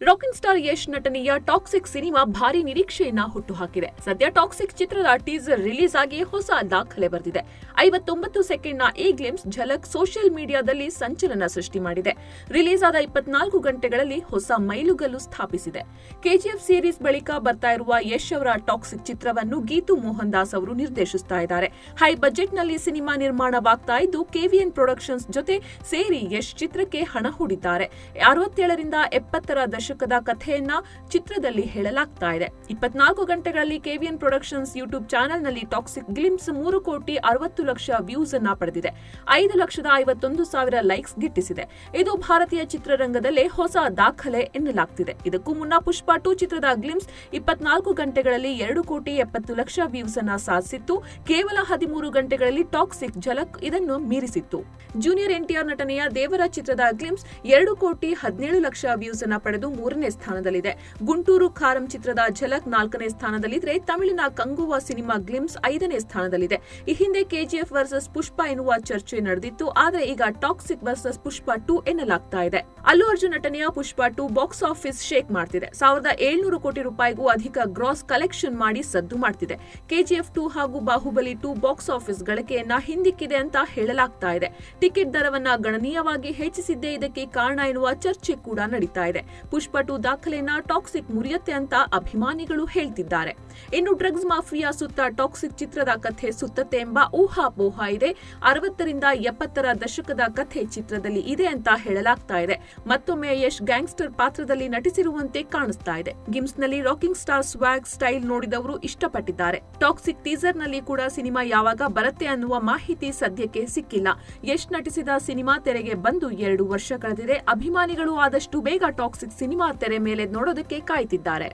Rocking star Yash ನಟನೆಯ toxic cinema ಭಾರಿ ನಿರೀಕ್ಷೆಯನ್ನ ಹುಟ್ಟುಹಾಕಿದೆ. ಸದ್ಯ ಟಾಕ್ಸಿಕ್ ಚಿತ್ರದ ಟೀಸರ್ ರಿಲೀಸ್ ಆಗಿ ಹೊಸ ದಾಖಲೆ ಬರೆದಿದೆ. 59 ಸೆಕೆಂಡ್ನ ಈ ಗ್ಲಿಮ್ಸ್ ಝಲಕ್ ಸೋಷಿಯಲ್ ಮೀಡಿಯಾದಲ್ಲಿ ಸಂಚಲನ ಸೃಷ್ಟಿ ಮಾಡಿದೆ. ರಿಲೀಸ್ ಆದ 24 ಗಂಟೆಗಳಲ್ಲಿ ಹೊಸ ಮೈಲುಗಲ್ಲು ಸ್ಥಾಪಿಸಿದೆ. ಕೆಜಿಎಫ್ ಸೀರೀಸ್ ಬಳಿಕ ಬರ್ತಾ ಇರುವ ಯಶ್ ಅವರ ಟಾಕ್ಸಿಕ್ ಚಿತ್ರವನ್ನು ಗೀತು ಮೋಹನ್ ದಾಸ್ ಅವರು ನಿರ್ದೇಶಿಸುತ್ತಾ ಇದ್ದಾರೆ. ಹೈ ಬಜೆಟ್ ನಲ್ಲಿ ಸಿನಿಮಾ ನಿರ್ಮಾಣವಾಗ್ತಾ ಇದ್ದು ಕೆವಿಎನ್ ಪ್ರೊಡಕ್ಷನ್ಸ್ ಜೊತೆ ಸೇರಿ ಯಶ್ ಚಿತ್ರಕ್ಕೆ ಹಣ ಹೂಡಿದ್ದಾರೆ. 67 ರಿಂದ 70ರ ದಶಕದ ಕಥೆಯನ್ನ ಚಿತ್ರದಲ್ಲಿ ಹೇಳಲಾಗ್ತಾ ಇದೆ. 24 ಗಂಟೆಗಳಲ್ಲಿ ಕೆವಿಎನ್ ಪ್ರೊಡಕ್ಷನ್ಸ್ ಯೂಟ್ಯೂಬ್ ಚಾನೆಲ್ನಲ್ಲಿ ಟಾಕ್ಸಿಕ್ ಗ್ಲಿಮ್ಸ್ 3 ಕೋಟಿ 60 ಲಕ್ಷ ವ್ಯೂಸ್ ಅನ್ನ ಪಡೆದಿದೆ. 5,51,000 ಲೈಕ್ಸ್ ಗಿಟ್ಟಿಸಿದೆ. ಇದು ಭಾರತೀಯ ಚಿತ್ರರಂಗದಲ್ಲೇ ಹೊಸ ದಾಖಲೆ ಎನ್ನಲಾಗ್ತಿದೆ. ಇದಕ್ಕೂ ಮುನ್ನ ಪುಷ್ಪ 2 ಚಿತ್ರದ ಗ್ಲಿಮ್ಸ್ 24 ಗಂಟೆಗಳಲ್ಲಿ 2 ಕೋಟಿ 70 ಲಕ್ಷ ವ್ಯೂಸ್ ಅನ್ನ ಸಾಧಿಸಿತ್ತು. ಕೇವಲ 13 ಗಂಟೆಗಳಲ್ಲಿ ಟಾಕ್ಸಿಕ್ ಝಲಕ್ ಇದನ್ನು ಮೀರಿಸಿತ್ತು. ಜೂನಿಯರ್ ಎನ್ಟಿಆರ್ ನಟನೆಯ ದೇವರ ಚಿತ್ರದ ಗ್ಲಿಮ್ಸ್ 2 ಕೋಟಿ 17 ಲಕ್ಷ ವ್ಯೂಸ್ ಅನ್ನ ಪಡೆದು 3ನೇ ಸ್ಥಾನದಲ್ಲಿದೆ. ಗುಂಟೂರು ಖಾರಂ ಚಿತ್ರದ ಝಲಕ್ 4ನೇ ಸ್ಥಾನದಲ್ಲಿದ್ದರೆ ತಮಿಳಿನ ಕಂಗುವಾ ಸಿನಿಮಾ ಗ್ಲಿಮ್ಸ್ 5ನೇ ಸ್ಥಾನದಲ್ಲಿದೆ. ಈ ಹಿಂದೆ ಕೆಜಿಎಫ್ ವರ್ಸಸ್ ಪುಷ್ಪ ಎನ್ನುವ ಚರ್ಚೆ ನಡೆದಿತ್ತು. ಆದರೆ ಈಗ ಟಾಕ್ಸಿಕ್ ವರ್ಸಸ್ ಪುಷ್ಪ 2 ಎನ್ನಲಾಗ್ತಾ ಇದೆ. ಅಲ್ಲು ಅರ್ಜುನ್ ನಟನೆಯ ಪುಷ್ಪ 2 ಬಾಕ್ಸ್ ಆಫೀಸ್ ಶೇಕ್ ಮಾಡ್ತಿದೆ. 1,700 ಕೋಟಿ ರೂಪಾಯಿಗೂ ಅಧಿಕ ಗ್ರಾಸ್ ಕಲೆಕ್ಷನ್ ಮಾಡಿ ಸದ್ದು ಮಾಡ್ತಿದೆ. ಕೆಜಿಎಫ್ 2 ಹಾಗೂ ಬಾಹುಬಲಿ 2 ಬಾಕ್ಸ್ ಆಫೀಸ್ ಗಳಿಕೆಯನ್ನ ಹಿಂದಿಕ್ಕಿದೆ ಅಂತ ಹೇಳಲಾಗ್ತಾ ಇದೆ. ಟಿಕೆಟ್ ದರವನ್ನ ಗಣನೀಯವಾಗಿ ಹೆಚ್ಚಿಸಿದ್ದೇ ಇದಕ್ಕೆ ಕಾರಣ ಎನ್ನುವ ಚರ್ಚೆ ಕೂಡ ನಡೀತಾ ಇದೆ. ಪುಷ್ಪ 2 ದಾಖಲೆಯನ್ನ ಟಾಕ್ಸಿಕ್ ಮುರಿಯುತ್ತೆ ಅಂತ ಅಭಿಮಾನಿಗಳು ಹೇಳ್ತಿದ್ದಾರೆ. ಇನ್ನು ಡ್ರಗ್ಸ್ ಮಾಫಿಯಾ ಸುತ್ತ ಟಾಕ್ಸಿಕ್ ಚಿತ್ರದ ಕಥೆ ಸುತ್ತತ್ತೆ ಎಂಬ ಊಹಾಪೋಹ ಇದೆ. 60 ರಿಂದ 70ರ ದಶಕದ ಕಥೆ ಚಿತ್ರದಲ್ಲಿ ಇದೆ ಅಂತ ಹೇಳಲಾಗ್ತಾ ಇದೆ. ಮತ್ತೊಮ್ಮೆ ಯಶ್ ಗ್ಯಾಂಗ್ಸ್ಟರ್ ಪಾತ್ರದಲ್ಲಿ ನಟಿಸಿರುವಂತೆ ಕಾಣಿಸ್ತಾ ಇದೆ. ಗಿಮ್ಸ್ ನಲ್ಲಿ ರಾಕಿಂಗ್ ಸ್ಟಾರ್ ಸ್ವಾಗ್ ಸ್ಟೈಲ್ ನೋಡಿದವರು ಇಷ್ಟಪಟ್ಟಿದ್ದಾರೆ. ಟಾಕ್ಸಿಕ್ ಟೀಸರ್ ನಲ್ಲಿ ಕೂಡ ಸಿನಿಮಾ ಯಾವಾಗ ಬರುತ್ತೆ ಅನ್ನುವ ಮಾಹಿತಿ ಸದ್ಯಕ್ಕೆ ಸಿಕ್ಕಿಲ್ಲ. ಯಶ್ ನಟಿಸಿದ ಸಿನಿಮಾ ತೆರೆಗೆ ಬಂದು 2 ವರ್ಷ ಕಳೆದಿದೆ. ಅಭಿಮಾನಿಗಳು ಆದಷ್ಟು ಬೇಗ ಟಾಕ್ಸಿಕ್ ಸಿನಿಮಾ ತೆರೆ ಮೇಲೆ ನೋಡೋದಕ್ಕೆ ಕಾಯ್ತಿದ್ದಾರೆ.